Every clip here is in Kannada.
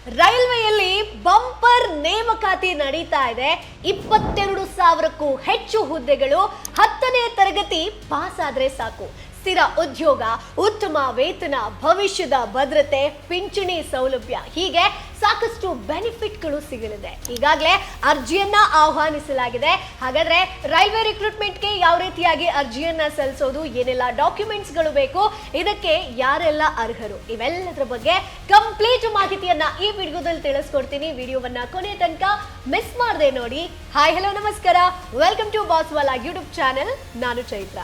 ರೈಲ್ವೆಯಲ್ಲಿ ಬಂಪರ್ ನೇಮಕಾತಿ ನಡೀತಾ ಇದೆ. 22,000ಕ್ಕೂ ಹೆಚ್ಚು ಹುದ್ದೆಗಳು. 10ನೇ ತರಗತಿ ಪಾಸ್ ಆದ್ರೆ ಸಾಕು. ಸ್ಥಿರ ಉದ್ಯೋಗ, ಉತ್ತಮ ವೇತನ, ಭವಿಷ್ಯದ ಭದ್ರತೆ, ಪಿಂಚಣಿ ಸೌಲಭ್ಯ, ಹೀಗೆ ಸಾಕಷ್ಟು ಬೆನಿಫಿಟ್ಗಳು ಸಿಗಲಿದೆ. ಈಗಾಗಲೇ ಅರ್ಜಿಯನ್ನ ಆಹ್ವಾನಿಸಲಾಗಿದೆ. ಹಾಗಾದ್ರೆ ರೈಲ್ವೆ ರಿಕ್ರೂಟ್ಮೆಂಟ್ಗೆ ಯಾವ ರೀತಿಯಾಗಿ ಅರ್ಜಿಯನ್ನ ಸಲ್ಲಿಸೋದು, ಏನೆಲ್ಲ ಡಾಕ್ಯುಮೆಂಟ್ಸ್ಗಳು ಬೇಕು, ಇದಕ್ಕೆ ಯಾರೆಲ್ಲ ಅರ್ಹರು, ಇವೆಲ್ಲದರ ಬಗ್ಗೆ ಕಂಪ್ಲೀಟ್ ಮಾಹಿತಿಯನ್ನ ಈ ವಿಡಿಯೋದಲ್ಲಿ ತಿಳಿಸ್ಕೊಡ್ತೀನಿ. ವಿಡಿಯೋವನ್ನ ಕೊನೆ ತನಕ ಮಿಸ್ ಮಾಡದೆ ನೋಡಿ. ಹಾಯ್, ಹಲೋ, ನಮಸ್ಕಾರ, ವೆಲ್ಕಮ್ ಟು ಬಾಸ್ವಾಲಾ ಯೂಟ್ಯೂಬ್ ಚಾನೆಲ್. ನಾನು ಚೈತ್ರ.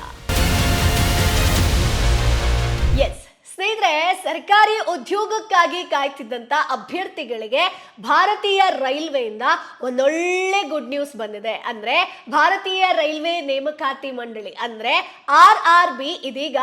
ಎಸ್ ಸ್ನೇಹಿತರೆ, ಸರ್ಕಾರಿ ಉದ್ಯೋಗಕ್ಕಾಗಿ ಕಾಯ್ತಿದ್ದಂತ ಅಭ್ಯರ್ಥಿಗಳಿಗೆ ಭಾರತೀಯ ರೈಲ್ವೆಯಿಂದ ಒಂದೊಳ್ಳೆ ಗುಡ್ ನ್ಯೂಸ್ ಬಂದಿದೆ. ಅಂದ್ರೆ ಭಾರತೀಯ ರೈಲ್ವೆ ನೇಮಕಾತಿ ಮಂಡಳಿ ಅಂದ್ರೆ RRB ಇದೀಗ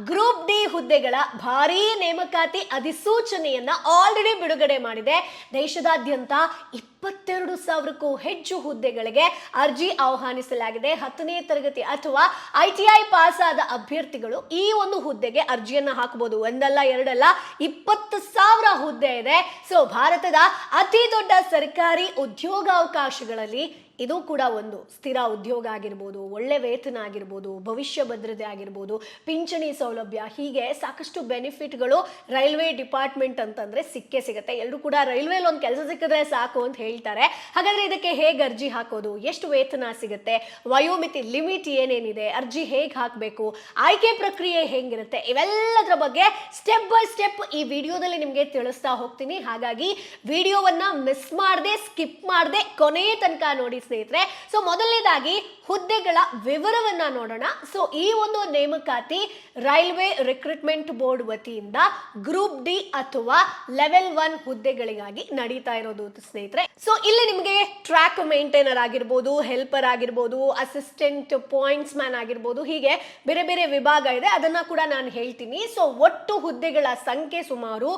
ಗ್ರೂಪ್ ಡಿ ಹುದ್ದೆಗಳ ಭಾರೀ ನೇಮಕಾತಿ ಅಧಿಸೂಚನೆಯನ್ನ ಆಲ್ರೆಡಿ ಬಿಡುಗಡೆ ಮಾಡಿದೆ. ದೇಶದಾದ್ಯಂತ 22,000ಕ್ಕೂ ಹೆಚ್ಚು ಹುದ್ದೆಗಳಿಗೆ ಅರ್ಜಿ ಆಹ್ವಾನಿಸಲಾಗಿದೆ. 10ನೇ ತರಗತಿ ಅಥವಾ ITI ಪಾಸ್ ಆದ ಅಭ್ಯರ್ಥಿಗಳು ಈ ಒಂದು ಹುದ್ದೆಗೆ ಅರ್ಜಿಯನ್ನ ಹಾಕಬಹುದು. ಒಂದಲ್ಲ ಎರಡಲ್ಲ, 20,000 ಹುದ್ದೆ ಇದೆ. ಸೊ ಭಾರತದ ಅತಿ ದೊಡ್ಡ ಸರ್ಕಾರಿ ಉದ್ಯೋಗಾವಕಾಶಗಳಲ್ಲಿ ಇದು ಕೂಡ ಒಂದು. ಸ್ಥಿರ ಉದ್ಯೋಗ ಆಗಿರ್ಬೋದು, ಒಳ್ಳೆ ವೇತನ ಆಗಿರ್ಬೋದು, ಭವಿಷ್ಯ ಭದ್ರತೆ ಆಗಿರ್ಬೋದು, ಪಿಂಚಣಿ ಸೌಲಭ್ಯ, ಹೀಗೆ ಸಾಕಷ್ಟು ಬೆನಿಫಿಟ್ಗಳು ರೈಲ್ವೆ ಡಿಪಾರ್ಟ್ಮೆಂಟ್ ಅಂತಂದ್ರೆ ಸಿಕ್ಕೇ ಸಿಗುತ್ತೆ. ಎಲ್ಲರೂ ಕೂಡ ರೈಲ್ವೆಲ್ ಒಂದು ಕೆಲಸ ಸಿಕ್ಕಿದ್ರೆ ಸಾಕು ಅಂತ ಹೇಳ್ತಾರೆ. ಹಾಗಾದ್ರೆ ಇದಕ್ಕೆ ಹೇಗೆ ಅರ್ಜಿ ಹಾಕೋದು, ಎಷ್ಟು ವೇತನ ಸಿಗುತ್ತೆ, ವಯೋಮಿತಿ ಲಿಮಿಟ್ ಏನೇನಿದೆ, ಅರ್ಜಿ ಹೇಗೆ ಹಾಕಬೇಕು, ಆಯ್ಕೆ ಪ್ರಕ್ರಿಯೆ ಹೇಗಿರುತ್ತೆ, ಇವೆಲ್ಲದರ ಬಗ್ಗೆ ಸ್ಟೆಪ್ ಬೈ ಸ್ಟೆಪ್ ಈ ವಿಡಿಯೋದಲ್ಲಿ ನಿಮಗೆ ತಿಳಿಸ್ತಾ ಹೋಗ್ತೀನಿ. ಹಾಗಾಗಿ ವಿಡಿಯೋವನ್ನ ಮಿಸ್ ಮಾಡದೆ, ಸ್ಕಿಪ್ ಮಾಡದೆ ಕೊನೆ ತನಕ ನೋಡಿ ಸ್ನೇಹಿತರೆ. ಸೊ ಮೊದಲನೇದಾಗಿ ಹುದ್ದೆಗಳ ವಿವರವನ್ನ ನೋಡೋಣ. ಸೊ ಈ ಒಂದು ನೇಮಕಾತಿ ರೈಲ್ವೆ ರಿಕ್ರೂಟ್ಮೆಂಟ್ ಬೋರ್ಡ್ ವತಿಯಿಂದ ಗ್ರೂಪ್ ಡಿ ಅಥವಾ ಲೆವೆಲ್ 1 ಹುದ್ದೆಗಳಿಗಾಗಿ ನಡೀತಾ ಇರೋದು ಸ್ನೇಹಿತರೆ. ಸೊ ಇಲ್ಲಿ ನಿಮಗೆ ಟ್ರ್ಯಾಕ್ ಮೇಂಟೈನರ್ ಆಗಿರ್ಬೋದು, ಹೆಲ್ಪರ್ ಆಗಿರ್ಬೋದು, ಅಸಿಸ್ಟೆಂಟ್ ಪಾಯಿಂಟ್ಸ್ ಮ್ಯಾನ್ ಆಗಿರ್ಬೋದು, ಹೀಗೆ ಬೇರೆ ಬೇರೆ ವಿಭಾಗ ಇದೆ. ಅದನ್ನ ಕೂಡ ನಾನು ಹೇಳ್ತೀನಿ. ಸೊ ಒಟ್ಟು ಹುದ್ದೆಗಳ ಸಂಖ್ಯೆ ಸುಮಾರು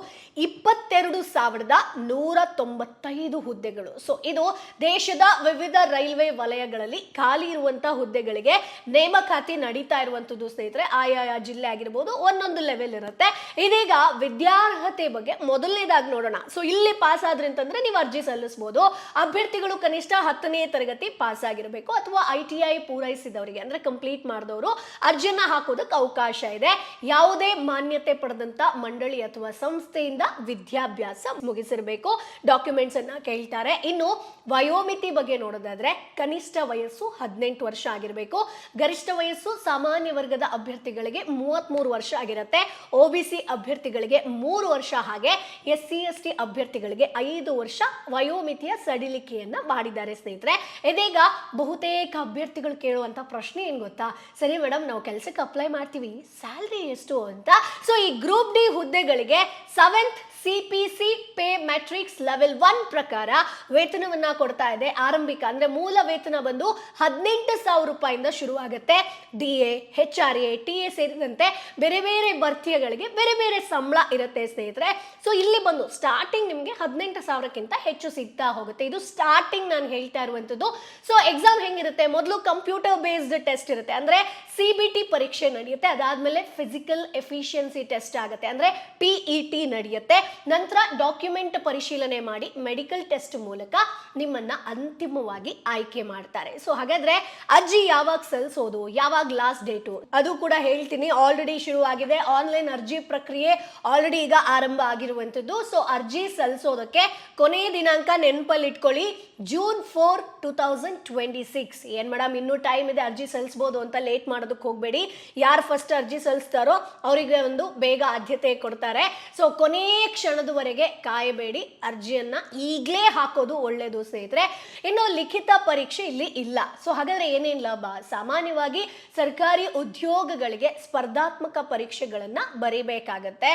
22,195 ಹುದ್ದೆಗಳು. ಸೊ ಇದು ದೇಶದ ವಿವಿಧ ರೈಲ್ವೆ ವಲಯಗಳಲ್ಲಿ ಖಾಲಿ ಇರುವಂತಹ ಹುದ್ದೆಗಳಿಗೆ ನೇಮಕಾತಿ ನಡೀತಾ ಇರುವಂತದ್ದು ಸ್ನೇಹಿತರೆ. ಆಯಾ ಜಿಲ್ಲೆ ಆಗಿರ್ಬೋದು, ಒಂದೊಂದು ಲೆವೆಲ್ ಇರುತ್ತೆ. ಇದೀಗ ವಿದ್ಯಾರ್ಹತೆ ಬಗ್ಗೆ ಮೊದಲನೇದಾಗಿ ನೋಡೋಣ. ಸೊ ಇಲ್ಲಿ ಪಾಸ್ ಆದ್ರೆ ಅಂತಂದ್ರೆ ನೀವು ಅರ್ಜಿ ಸಲ್ಲಿಸಬಹುದು. ಅಭ್ಯರ್ಥಿಗಳು ಕನಿಷ್ಠ 10ನೇ ತರಗತಿ ಪಾಸ್ ಆಗಿರಬೇಕು ಅಥವಾ ITI ಪೂರೈಸಿದವರಿಗೆ ಅಂದ್ರೆ ಕಂಪ್ಲೀಟ್ ಮಾಡಿದವರು ಅರ್ಜಿಯನ್ನ ಹಾಕೋದಕ್ಕೆ ಅವಕಾಶ ಇದೆ. ಯಾವುದೇ ಮಾನ್ಯತೆ ಪಡೆದಂತ ಮಂಡಳಿ ಅಥವಾ ಸಂಸ್ಥೆಯಿಂದ ವಿದ್ಯಾಭ್ಯಾಸ ಮುಗಿಸಿರಬೇಕು. ಡಾಕ್ಯುಮೆಂಟ್ಸ್ ಅನ್ನ ಕೇಳ್ತಾರೆ. ಇನ್ನು ವಯೋಮಿತಿ ಬಗ್ಗೆ ನೋಡೋದಾದ್ರೆ ಕನಿಷ್ಠ ವಯಸ್ಸು 18 ವರ್ಷ ಆಗಿರಬೇಕು. ಗರಿಷ್ಠ ವಯಸ್ಸು ಸಾಮಾನ್ಯ ವರ್ಗದ ಅಭ್ಯರ್ಥಿಗಳಿಗೆ 33 ವರ್ಷ ಆಗಿರುತ್ತೆ. OBC ಅಭ್ಯರ್ಥಿಗಳಿಗೆ 3 ವರ್ಷ, ಹಾಗೆ SC ST ಅಭ್ಯರ್ಥಿಗಳಿಗೆ 5 ವರ್ಷ ವಯೋಮಿತಿಯ ಸಡಿಲಿಕೆಯನ್ನ ಮಾಡಿದ್ದಾರೆ ಸ್ನೇಹಿತರೆ. ಇದೀಗ ಬಹುತೇಕ ಅಭ್ಯರ್ಥಿಗಳು ಕೇಳುವಂತ ಪ್ರಶ್ನೆ ಏನ್ ಗೊತ್ತಾ, ಸರಿ ಮೇಡಮ್, ನಾವು ಕೆಲಸಕ್ಕೆ ಅಪ್ಲೈ ಮಾಡ್ತೀವಿ, ಸ್ಯಾಲರಿ ಎಷ್ಟು ಅಂತ. ಸೊ ಈ ಗ್ರೂಪ್ ಡಿ ಹುದ್ದೆಗಳಿಗೆ 7th CPC pay matrix level 1 ಪ್ರಕಾರ ವೇತನವನ್ನ ಕೊಡ್ತಾ ಇದೆ. ಆರಂಭಿಕ ಅಂದ್ರೆ ಮೂಲ ವೇತನ ಬಂದು 18,000 ರೂಪಾಯಿಂದ ಶುರು ಆಗುತ್ತೆ. DA, HRA, TA ಸೇರಿದಂತೆ ಬೇರೆ ಬೇರೆ ಭರ್ತಿಗಳಿಗೆ ಬೇರೆ ಬೇರೆ ಸಂಬಳ ಇರುತ್ತೆ ಸ್ನೇಹಿತರೆ. ಸೊ ಇಲ್ಲಿ ಬಂದು ಸ್ಟಾರ್ಟಿಂಗ್ ನಿಮಗೆ 18,000ಕ್ಕಿಂತ ಹೆಚ್ಚು ಸಿಗ್ತಾ ಹೋಗುತ್ತೆ. ಇದು ಸ್ಟಾರ್ಟಿಂಗ್ ನಾನು ಹೇಳ್ತಾ ಇರುವಂತದ್ದು. ಸೊ ಎಕ್ಸಾಮ್ ಹೆಂಗಿರುತ್ತೆ, ಮೊದಲು ಕಂಪ್ಯೂಟರ್ ಬೇಸ್ಡ್ ಟೆಸ್ಟ್ ಇರುತ್ತೆ, ಅಂದ್ರೆ CBT ಪರೀಕ್ಷೆ ನಡೆಯುತ್ತೆ. ಅದಾದ್ಮೇಲೆ ಫಿಸಿಕಲ್ ಎಫಿಷಿಯನ್ಸಿ ಟೆಸ್ಟ್ ಆಗುತ್ತೆ, ಅಂದ್ರೆ PET ನಡೆಯುತ್ತೆ. ನಂತರ ಡಾಕ್ಯುಮೆಂಟ್ ಪರಿಶೀಲನೆ ಮಾಡಿ ಮೆಡಿಕಲ್ ಟೆಸ್ಟ್ ಮೂಲಕ ನಿಮ್ಮನ್ನ ಅಂತಿಮವಾಗಿ ಆಯ್ಕೆ ಮಾಡ್ತಾರೆ. ಸೊ ಹಾಗಾದ್ರೆ ಅರ್ಜಿ ಯಾವಾಗ ಸಲ್ಲಿಸೋದು, ಯಾವಾಗ ಲಾಸ್ಟ್ ಡೇಟು, ಅದು ಕೂಡ ಹೇಳ್ತೀನಿ. ಆಲ್ರೆಡಿ ಶುರು ಆಗಿದೆ ಆನ್ಲೈನ್ ಅರ್ಜಿ ಪ್ರಕ್ರಿಯೆ, ಆಲ್ರೆಡಿ ಈಗ ಆರಂಭ ಆಗಿರುವಂತದ್ದು. ಸೊ ಅರ್ಜಿ ಸಲ್ಲಿಸೋದಕ್ಕೆ ಕೊನೆಯ ದಿನಾಂಕ ನೆನಪಲ್ಲಿ ಇಟ್ಕೊಳ್ಳಿ, June 4, 2026. ಏನ್ ಮೇಡಮ್ ಇನ್ನೂ ಟೈಮ್ ಇದೆ, ಅರ್ಜಿ ಸಲ್ಲಿಸಬಹುದು ಅಂತ ಲೇಟ್ ಮಾಡೋದಕ್ಕೆ ಹೋಗ್ಬೇಡಿ. ಯಾರು ಫಸ್ಟ್ ಅರ್ಜಿ ಸಲ್ಲಿಸ್ತಾರೋ ಅವರಿಗೆ ಒಂದು ಬೇಗ ಆದ್ಯತೆ ಕೊಡ್ತಾರೆ. ಸೊ ಕೊನೆಯ ಕ್ಷಣದವರೆಗೆ ಕಾಯಬೇಡಿ, ಅರ್ಜಿಯನ್ನ ಈಗಲೇ ಹಾಕೋದು ಒಳ್ಳೇದು ಸ್ನೇಹಿತರೆ. ಇನ್ನು ಲಿಖಿತ ಪರೀಕ್ಷೆ ಇಲ್ಲಿ ಇಲ್ಲ. ಸೊ ಹಾಗಾದ್ರೆ ಏನೇನ್ ಲಾಭ, ಸಾಮಾನ್ಯವಾಗಿ ಸರ್ಕಾರಿ ಉದ್ಯೋಗಗಳಿಗೆ ಸ್ಪರ್ಧಾತ್ಮಕ ಪರೀಕ್ಷೆಗಳನ್ನ ಬರೀಬೇಕಾಗತ್ತೆ.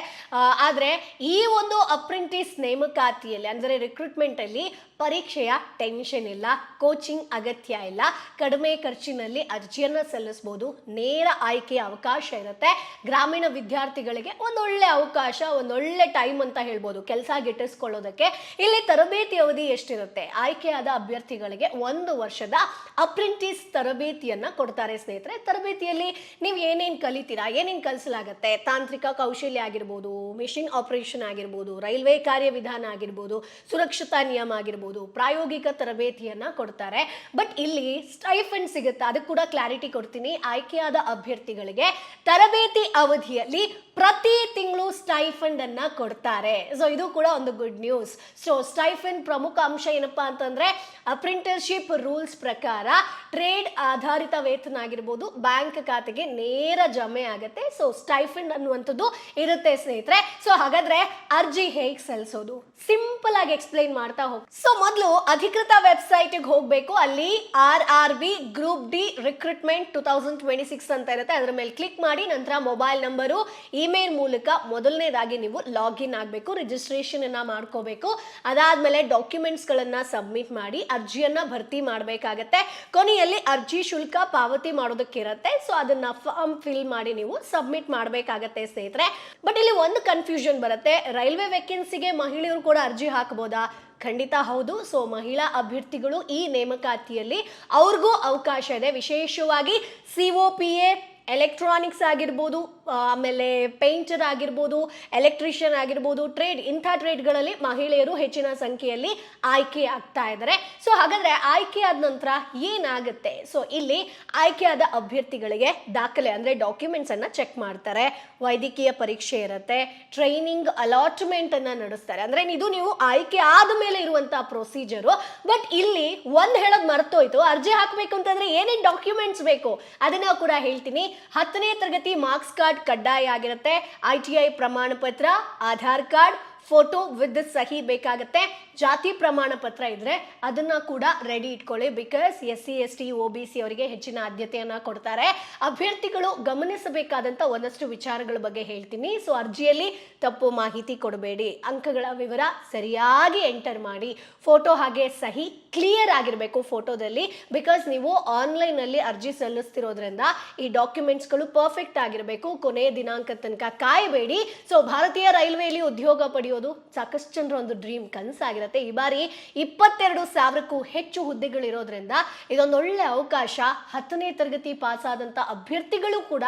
ಆದ್ರೆ ಈ ಒಂದು ಅಪ್ರೆಂಟಿಸ್ ನೇಮಕಾತಿಯಲ್ಲಿ ಅಂದ್ರೆ ರಿಕ್ರೂಟ್ಮೆಂಟ್ ಅಲ್ಲಿ ಪರೀಕ್ಷೆಯ ಟೆನ್ಷನ್ ಇಲ್ಲ, ಕೋಚಿಂಗ್ ಅಗತ್ಯ ಇಲ್ಲ, ಕಡಿಮೆ ಖರ್ಚಿನಲ್ಲಿ ಅರ್ಜಿಯನ್ನ ಸಲ್ಲಿಸಬಹುದು. ನೇರ ಆಯ್ಕೆಯ ಅವಕಾಶ ಇರುತ್ತೆ. ಗ್ರಾಮೀಣ ವಿದ್ಯಾರ್ಥಿಗಳಿಗೆ ಒಂದೊಳ್ಳೆ ಅವಕಾಶ, ಒಂದೊಳ್ಳೆ ಟೈಮ್ ಅಂತ ಹೇಳ್ಬೋದು ಕೆಲಸ ಗಿಟ್ಟಿಸ್ಕೊಳ್ಳೋದಕ್ಕೆ. ಇಲ್ಲಿ ತರಬೇತಿ ಅವಧಿ ಎಷ್ಟಿರುತ್ತೆ? ಆಯ್ಕೆಯಾದ ಅಭ್ಯರ್ಥಿಗಳಿಗೆ 1 ವರ್ಷದ ಅಪ್ರೆಂಟಿಸ್ ತರಬೇತಿಯನ್ನ ಕೊಡ್ತಾರೆ ಸ್ನೇಹಿತರೆ. ತರಬೇತಿಯಲ್ಲಿ ನೀವು ಏನೇನು ಕಲಿತೀರಾ, ಏನೇನು ಕಲಿಸಲಾಗುತ್ತೆ, ತಾಂತ್ರಿಕ ಕೌಶಲ್ಯ ಆಗಿರ್ಬೋದು, ಮಿಷಿನ್ ಆಪರೇಷನ್ ಆಗಿರ್ಬೋದು, ರೈಲ್ವೆ ಕಾರ್ಯವಿಧಾನ ಆಗಿರ್ಬೋದು, ಸುರಕ್ಷತಾ ನಿಯಮ ಆಗಿರ್ಬೋದು, ಪ್ರಾಯೋಗಿಕ ತರಬೇತಿಯನ್ನ ಕೊಡ್ತಾರೆ. ಬಟ್ ಇಲ್ಲಿ ಸ್ಟೈಫಂಡ್ ಸಿಗುತ್ತೆ, ಅದಕ್ಕೆ ಕೂಡ ಕ್ಲಾರಿಟಿ ಕೊಡ್ತೀನಿ. ಆಯ್ಕೆಯಾದ ಅಭ್ಯರ್ಥಿಗಳಿಗೆ ತರಬೇತಿ ಅವಧಿಯಲ್ಲಿ ಪ್ರತಿ ತಿಂಗಳು ಸ್ಟೈಫಂಡ್ ಅನ್ನ ಕೊಡ್ತಾರೆ. ಸೊ ಇದು ಕೂಡ ಒಂದು ಗುಡ್ ನ್ಯೂಸ್. ಸೊ ಸ್ಟೈಫಂಡ್ ಪ್ರಮುಖ ಅಂಶ ಏನಪ್ಪಾ ಅಂತಂದ್ರೆ ಅಪ್ರೆಂಟಿಸ್ಶಿಪ್ ರೂಲ್ಸ್ ಪ್ರಕಾರ ಟ್ರೇಡ್ ಆಧಾರಿತ ವೇತನ ಆಗಿರ್ಬೋದು ಬ್ಯಾಂಕ್ ಖಾತೆಗೆ ನೇರ ಜಮೆ ಆಗುತ್ತೆ. ಸೊ ಸ್ಟೈಫಂಡ್ ಅನ್ನುವಂಥದ್ದು ಇರುತ್ತೆ ಸ್ನೇಹಿತರೆ. ಸೊ ಹಾಗಾದ್ರೆ ಅರ್ಜಿ ಹೇಗೆ ಸಲ್ಲಿಸೋದು ಸಿಂಪಲ್ ಆಗಿ ಎಕ್ಸ್ಪ್ಲೈನ್ ಮಾಡ್ತಾ ಹೋಗಿ. ಸೊ ಮೊದಲು ಅಧಿಕೃತ ವೆಬ್ಸೈಟ್ಗೆ ಹೋಗಬೇಕು. ಅಲ್ಲಿ RRB ಗ್ರೂಪ್ ಡಿ ರಿಕ್ರೂಟ್ಮೆಂಟ್ 2026 ಅಂತ ಇರುತ್ತೆ. ಅದರ ಮೇಲೆ ಕ್ಲಿಕ್ ಮಾಡಿ ನಂತರ ಮೊಬೈಲ್ ನಂಬರು, ಇಮೇಲ್ ಮೂಲಕ ಮೊದಲನೇದಾಗಿ ನೀವು ಲಾಗಿನ್ ಆಗಬೇಕು, ರಿಜಿಸ್ಟ್ರೇಷನ್ ಅನ್ನ ಮಾಡ್ಕೋಬೇಕು. ಅದಾದ್ಮೇಲೆ ಡಾಕ್ಯುಮೆಂಟ್ಸ್ ಗಳನ್ನ ಸಬ್ಮಿಟ್ ಮಾಡಿ ಅರ್ಜಿಯನ್ನ ಭರ್ತಿ ಮಾಡಬೇಕಾಗತ್ತೆ. ಕೊನೆಯಲ್ಲಿ ಅರ್ಜಿ ಶುಲ್ಕ ಪಾವತಿ ಮಾಡೋದಕ್ಕೆ ಇರುತ್ತೆ. ಸೊ ಅದನ್ನ ಫಾರ್ಮ್ ಫಿಲ್ ಮಾಡಿ ನೀವು ಸಬ್ಮಿಟ್ ಮಾಡಬೇಕಾಗತ್ತೆ ಸ್ನೇಹಿತರೆ. ಬಟ್ ಇಲ್ಲಿ ಒಂದು ಕನ್ಫ್ಯೂಷನ್ ಬರುತ್ತೆ, ರೈಲ್ವೆ ವೇಕೆನ್ಸಿಗೆ ಮಹಿಳೆಯರು ಕೂಡ ಅರ್ಜಿ ಹಾಕಬಹುದಾ? ಖಂಡಿತ ಹೌದು. ಸೊ ಮಹಿಳಾ ಅಭ್ಯರ್ಥಿಗಳು ಈ ನೇಮಕಾತಿಯಲ್ಲಿ ಅವ್ರಿಗೂ ಅವಕಾಶ ಇದೆ. ವಿಶೇಷವಾಗಿ COPA, ಎಲೆಕ್ಟ್ರಾನಿಕ್ಸ್ ಆಗಿರ್ಬೋದು, ಆಮೇಲೆ ಪೇಂಟರ್ ಆಗಿರ್ಬೋದು, ಎಲೆಕ್ಟ್ರಿಷಿಯನ್ ಆಗಿರ್ಬೋದು, ಟ್ರೇಡ್, ಇಂಥ ಟ್ರೇಡ್ಗಳಲ್ಲಿ ಮಹಿಳೆಯರು ಹೆಚ್ಚಿನ ಸಂಖ್ಯೆಯಲ್ಲಿ ಆಯ್ಕೆ ಆಗ್ತಾ ಇದ್ದಾರೆ. ಸೊ ಹಾಗಾದ್ರೆ ಆಯ್ಕೆಯಾದ ನಂತರ ಏನಾಗುತ್ತೆ? ಸೊ ಇಲ್ಲಿ ಆಯ್ಕೆಯಾದ ಅಭ್ಯರ್ಥಿಗಳಿಗೆ ದಾಖಲೆ ಅಂದ್ರೆ ಡಾಕ್ಯುಮೆಂಟ್ಸ್ ಅನ್ನ ಚೆಕ್ ಮಾಡ್ತಾರೆ, ವೈದ್ಯಕೀಯ ಪರೀಕ್ಷೆ ಇರುತ್ತೆ, ಟ್ರೈನಿಂಗ್ ಅಲಾಟ್ಮೆಂಟ್ ಅನ್ನ ನಡೆಸ್ತಾರೆ. ಅಂದ್ರೆ ಇದು ನೀವು ಆಯ್ಕೆ ಆದ ಮೇಲೆ ಇರುವಂತಹ ಪ್ರೊಸೀಜರು. ಬಟ್ ಇಲ್ಲಿ ಒಂದ್ ಹೇಳೋದು ಮರ್ತೋಯ್ತು, ಅರ್ಜಿ ಹಾಕಬೇಕು ಅಂತಂದ್ರೆ ಏನೇನು ಡಾಕ್ಯುಮೆಂಟ್ಸ್ ಬೇಕು ಅದನ್ನ ಕೂಡ ಹೇಳ್ತೀನಿ. 10ನೇ ತರಗತಿ ಮಾರ್ಕ್ಸ್ ಕಾರ್ಡ್ ಕಡ್ಡಾಯ ಆಗಿರುತ್ತೆ. ITI ಪ್ರಮಾಣ ಪತ್ರ, ಆಧಾರ್ ಕಾರ್ಡ್, ಫೋಟೋ ವಿತ್ ಸಹಿ ಬೇಕಾಗತ್ತೆ. ಜಾತಿ ಪ್ರಮಾಣ ಪತ್ರ ಇದ್ರೆ ಅದನ್ನ ಕೂಡ ರೆಡಿ ಇಟ್ಕೊಳ್ಳಿ. ಬಿಕಾಸ್ SC ST OBC ಅವರಿಗೆ ಹೆಚ್ಚಿನ ಆದ್ಯತೆಯನ್ನ ಕೊಡ್ತಾರೆ. ಅಭ್ಯರ್ಥಿಗಳು ಗಮನಿಸಬೇಕಾದಂತ ಒಂದಷ್ಟು ವಿಚಾರಗಳ ಬಗ್ಗೆ ಹೇಳ್ತೀನಿ. ಸೊ ಅರ್ಜಿಯಲ್ಲಿ ತಪ್ಪು ಮಾಹಿತಿ ಕೊಡಬೇಡಿ, ಅಂಕಗಳ ವಿವರ ಸರಿಯಾಗಿ ಎಂಟರ್ ಮಾಡಿ, ಫೋಟೋ ಹಾಗೆ ಸಹಿ ಕ್ಲಿಯರ್ ಆಗಿರಬೇಕು ಫೋಟೋದಲ್ಲಿ. ಬಿಕಾಸ್ ನೀವು ಆನ್ಲೈನ್ ಅಲ್ಲಿ ಅರ್ಜಿ ಸಲ್ಲಿಸ್ತಿರೋದ್ರಿಂದ ಈ ಡಾಕ್ಯುಮೆಂಟ್ಸ್ಗಳು ಪರ್ಫೆಕ್ಟ್ ಆಗಿರಬೇಕು. ಕೊನೆಯ ದಿನಾಂಕ ತನಕ ಕಾಯಬೇಡಿ. ಸೊ ಭಾರತೀಯ ರೈಲ್ವೆಯಲ್ಲಿ ಉದ್ಯೋಗ ಪಡೆಯೋದು ಸಾಕಷ್ಟು ಜನರ ಒಂದು ಡ್ರೀಮ್, ಕನಸಾಗಿರುತ್ತೆ. ಈ ಬಾರಿ 22,000ಕ್ಕೂ ಹೆಚ್ಚು ಹುದ್ದೆಗಳಿರೋದ್ರಿಂದ ಇದೊಂದು ಒಳ್ಳೆ ಅವಕಾಶ. 10ನೇ ತರಗತಿ ಪಾಸ್ ಆದಂತ ಅಭ್ಯರ್ಥಿಗಳು ಕೂಡ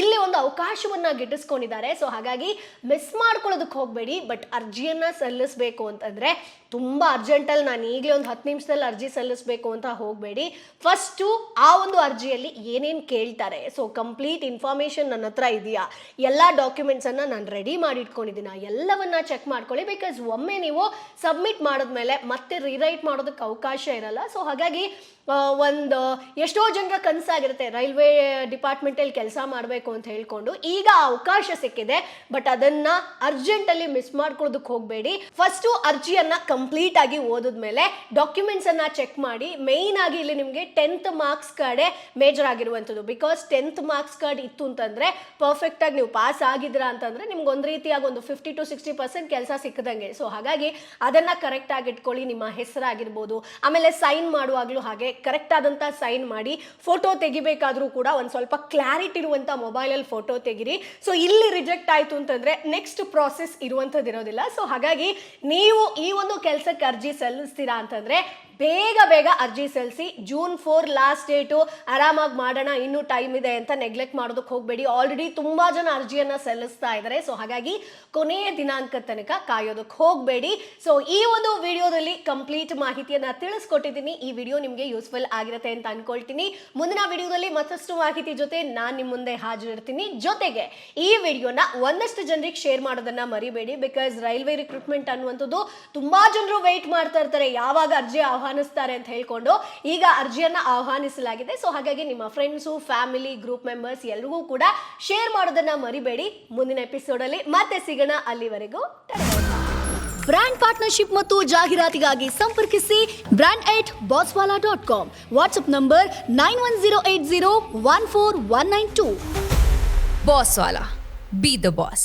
ಇಲ್ಲಿ ಒಂದು ಅವಕಾಶವನ್ನ ಗಿಟ್ಟಿಸ್ಕೊಂಡಿದ್ದಾರೆ. ಸೊ ಹಾಗಾಗಿ ಮಿಸ್ ಮಾಡ್ಕೊಳ್ಳೋದಕ್ಕೆ ಹೋಗಬೇಡಿ. ಬಟ್ ಅರ್ಜಿಯನ್ನ ಸಲ್ಲಿಸಬೇಕು ಅಂತಂದ್ರೆ ತುಂಬಾ ಅರ್ಜೆಂಟಲ್ಲಿ ನಾನು ಈಗಲೇ ಒಂದು 10 ನಿಮಿಷದಲ್ಲಿ ಅರ್ಜಿ ಸಲ್ಲಿಸಬೇಕು ಅಂತ ಹೋಗಬೇಡಿ. ಫಸ್ಟು ಆ ಒಂದು ಅರ್ಜಿಯಲ್ಲಿ ಏನೇನು ಕೇಳ್ತಾರೆ, ಸೊ ಕಂಪ್ಲೀಟ್ ಇನ್ಫಾರ್ಮೇಶನ್ ನನ್ನ ಹತ್ರ ಇದೆಯಾ, ಎಲ್ಲ ಡಾಕ್ಯುಮೆಂಟ್ಸ್ ಅನ್ನ ನಾನು ರೆಡಿ ಮಾಡಿ ಇಟ್ಕೊಂಡಿದ್ದೀನ, ಎಲ್ಲವನ್ನ ಚೆಕ್ ಮಾಡ್ಕೊಳ್ಳಿ. ಬಿಕಾಸ್ ಒಮ್ಮೆ ನೀವು ಸಬ್ಮಿಟ್ ಮಾಡಿದ್ಮೇಲೆ ಮತ್ತೆ ರಿರೈಟ್ ಮಾಡೋದಕ್ಕೆ ಅವಕಾಶ ಇರಲ್ಲ. ಸೊ ಹಾಗಾಗಿ ಒಂದು ಎಷ್ಟೋ ಜನರ ಕನಸಾಗಿರುತ್ತೆ ರೈಲ್ವೆ ಡಿಪಾರ್ಟ್ಮೆಂಟಲ್ಲಿ ಕೆಲಸ ಮಾಡಬೇಕು ಅಂತ ಹೇಳ್ಕೊಂಡು. ಈಗ ಅವಕಾಶ ಸಿಕ್ಕಿದೆ, ಬಟ್ ಅದನ್ನ ಅರ್ಜೆಂಟಲ್ಲಿ ಮಿಸ್ ಮಾಡ್ಕೊಳ್ಳೋದಕ್ಕೆ ಹೋಗಬೇಡಿ. ಫಸ್ಟು ಅರ್ಜಿಯನ್ನ ಕಂಪ್ಲೀಟ್ ಆಗಿ ಓದಿದ್ಮೇಲೆ ಡಾಕ್ಯುಮೆಂಟ್ಸ್ ಅನ್ನ ಚೆಕ್ ಮಾಡಿ. ಮೇಯ್ನ್ ಆಗಿ ಇಲ್ಲಿ ನಿಮಗೆ 10th ಮಾರ್ಕ್ಸ್ ಕಾರ್ಡೇ ಮೇಜರ್ ಆಗಿರುವಂಥದ್ದು. ಬಿಕಾಸ್ 10th ಮಾರ್ಕ್ಸ್ ಕಾರ್ಡ್ ಇತ್ತು ಅಂತಂದ್ರೆ ಪರ್ಫೆಕ್ಟ್ ಆಗಿ ನೀವು ಪಾಸ್ ಆಗಿದ್ದೀರಾ ಅಂತಂದ್ರೆ ನಿಮ್ಗೆ ಒಂದು ರೀತಿಯಾಗಿ ಒಂದು 50 to 60% ಕೆಲಸ ಸಿಕ್ಕದಂಗೆ. ಸೊ ಹಾಗಾಗಿ ಅದನ್ನ ಕರೆಕ್ಟ್ ಆಗಿ ಇಟ್ಕೊಳ್ಳಿ. ನಿಮ್ಮ ಹೆಸರಾಗಿರ್ಬೋದು, ಆಮೇಲೆ ಸೈನ್ ಮಾಡುವಾಗಲೂ ಹಾಗೆ ಕರೆಕ್ಟ್ ಆದಂತ ಸೈನ್ ಮಾಡಿ. ಫೋಟೋ ತೆಗಿಬೇಕಾದ್ರೂ ಕೂಡ ಒಂದು ಸ್ವಲ್ಪ ಕ್ಲಾರಿಟಿ ಇರುವಂತ ಮೊಬೈಲಲ್ಲಿ ಫೋಟೋ ತೆಗಿರಿ. ಸೊ ಇಲ್ಲಿ ರಿಜೆಕ್ಟ್ ಆಯ್ತು ಅಂತಂದ್ರೆ ನೆಕ್ಸ್ಟ್ ಪ್ರಾಸೆಸ್ ಇರುವಂಥದ್ದು ಇರೋದಿಲ್ಲ. ಸೊ ಹಾಗಾಗಿ ನೀವು ಈ ಒಂದು ಕೆಲಸಕ್ಕೆ ಅರ್ಜಿ ಸಲ್ಲಿಸ್ತೀರಾ ಅಂತಂದ್ರೆ ಬೇಗ ಅರ್ಜಿ ಸಲ್ಲಿಸಿ. June 4 ಲಾಸ್ಟ್ ಡೇಟು, ಆರಾಮಾಗಿ ಮಾಡೋಣ, ಇನ್ನೂ ಟೈಮ್ ಇದೆ ಅಂತ ನೆಗ್ಲೆಕ್ಟ್ ಮಾಡೋದಕ್ಕೆ ಹೋಗಬೇಡಿ. ಆಲ್ರೆಡಿ ತುಂಬಾ ಜನ ಅರ್ಜಿಯನ್ನ ಸಲ್ಲಿಸ್ತಾ ಇದ್ದಾರೆ. ಸೊ ಹಾಗಾಗಿ ಕೊನೆಯ ದಿನಾಂಕ ತನಕ ಕಾಯೋದಕ್ಕೆ ಹೋಗಬೇಡಿ. ಸೊ ಈ ಒಂದು ವಿಡಿಯೋದಲ್ಲಿ ಕಂಪ್ಲೀಟ್ ಮಾಹಿತಿಯನ್ನ ತಿಳಿಸ್ಕೊಟ್ಟಿದ್ದೀನಿ. ಈ ವಿಡಿಯೋ ನಿಮಗೆ ಯೂಸ್ಫುಲ್ ಆಗಿರುತ್ತೆ ಅಂತ ಅನ್ಕೊಳ್ತೀನಿ. ಮುಂದಿನ ವಿಡಿಯೋದಲ್ಲಿ ಮತ್ತಷ್ಟು ಮಾಹಿತಿ ಜೊತೆ ನಾನು ನಿಮ್ಮ ಮುಂದೆ ಹಾಜರಿರ್ತೀನಿ. ಜೊತೆಗೆ ಈ ವಿಡಿಯೋನ ಒಂದಷ್ಟು ಜನರಿಗೆ ಶೇರ್ ಮಾಡೋದನ್ನ ಮರಿಬೇಡಿ. ಬಿಕಾಸ್ ರೈಲ್ವೆ ರಿಕ್ರೂಟ್ಮೆಂಟ್ ಅನ್ನುವಂಥದ್ದು ತುಂಬಾ ಜನರು ವೇಟ್ ಮಾಡ್ತಾ ಇರ್ತಾರೆ, ಯಾವಾಗ ಅರ್ಜಿ ಆಹ್ವಾನಿಸ್ತಾರೆ ಅಂತ ಹೇಳ್ಕೊಂಡು. ಈಗ ಅರ್ಜಿಯನ್ನ ಆಹ್ವಾನಿಸಲಾಗಿದೆ. ಸೊ ಹಾಗಾಗಿ ನಿಮ್ಮ ಫ್ರೆಂಡ್ಸು, ಫ್ಯಾಮಿಲಿ, ಗ್ರೂಪ್ ಮೆಂಬರ್ಸ್ ಎಲ್ರಿಗೂ ಕೂಡ ಶೇರ್ ಮಾಡೋದನ್ನ ಮರಿಬೇಡಿ. ಮುಂದಿನ ಎಪಿಸೋಡ್ ಅಲ್ಲಿ ಮತ್ತೆ ಸಿಗೋಣ. ಅಲ್ಲಿವರೆಗೂ ಬ್ರಾಂಡ್ ಪಾರ್ಟ್ನರ್ಶಿಪ್ ಮತ್ತು ಜಾಹೀರಾತಿಗಾಗಿ ಸಂಪರ್ಕಿಸಿ brand@bosswala.com. WhatsApp number 9108014192. Bosswala. Be the boss.